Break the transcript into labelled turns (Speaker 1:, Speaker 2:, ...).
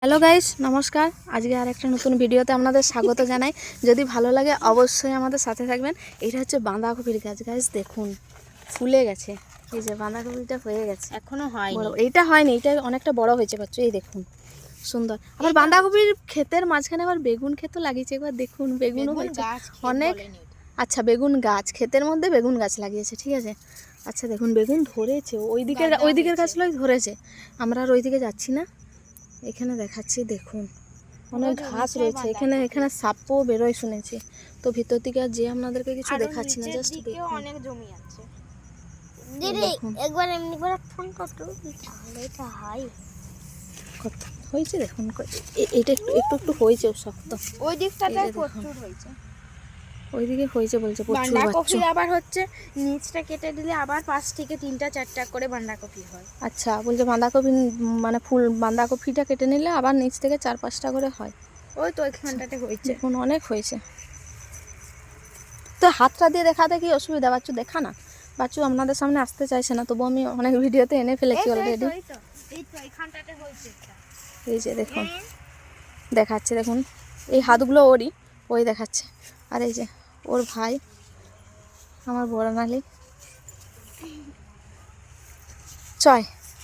Speaker 1: Hello guys, নমস্কার। আজকে আর একটা নতুন ভিডিওতে আপনাদের স্বাগত জানাই। যদি ভালো লাগে অবশ্যই আমাদের সাথে থাকবেন। এটা হচ্ছে বাঁধাকপির গাছ। গাইস দেখুন, ফুলে গেছে। এই যে বাঁধাকপিটা হয়ে গেছে,
Speaker 2: এখনো হয়নি।
Speaker 1: এইটা হয়নি, এটা অনেকটা বড় হয়েছে পাচ্ছ। এই দেখুন সুন্দর। আবার বাঁধাকপির ক্ষেতের মাঝখানে আবার বেগুন ক্ষেতও লাগিয়েছে। একবার দেখুন, বেগুনও হয়েছে অনেক। আচ্ছা, বেগুন গাছ, ক্ষেতের মধ্যে বেগুন গাছ লাগিয়েছে, ঠিক আছে। আচ্ছা দেখুন, বেগুন ধরেছে, ওই দিকের গাছগুলোই ধরেছে। আমরা আর ওইদিকে যাচ্ছি না, এখানে দেখাচ্ছি। দেখুন অনেক ঘাস রয়েছে এখানে। এখানে সাপও বেরোয় শুনেছি। তো ভিতর থেকে আর যে আপনাদেরকে কিছু দেখাচ্ছি না, জাস্ট দেখুন।
Speaker 2: অনেক জমি আছে।
Speaker 1: দিদি
Speaker 2: একবার এমনি করে ফোন করতো তাহলে তো হয়।
Speaker 1: কত হয়েছে দেখুন, এটা একটু একটু একটু হয়েছে শক্ত।
Speaker 2: ওই দিকটাতে প্রচুর হয়েছে।
Speaker 1: ওইদিকে হয়েছে বলছে প্রচুর।
Speaker 2: বাঁধাকপি আবার হচ্ছে নিচটা কেটে দিলে আবার 5 থেকে 3টা 4টা করে বাঁধাকপি হয়।
Speaker 1: আচ্ছা, বলছে বাঁধাকপি মানে ফুল বাঁধাকপিটা কেটে নিলে আবার নিচ থেকে 4-5টা করে হয়।
Speaker 2: ওই তো ওইখানটাতে হয়েছে।
Speaker 1: দেখুন অনেক হয়েছে। তো হাতটা দিয়ে দেখাতে কি অসুবিধা? বাচ্চু দেখা না, বাচ্চু আপনাদের সামনে আসতে চাইছে না, তবু আমি অনেক ভিডিওতে এনে ফেলেছি অলরেডি। এই যে দেখুন দেখাচ্ছে, দেখুন এই হাতগুলো ওরই, ওই দেখাচ্ছে। আর এই যে ওর ভাই আমার বড় নালি চয়।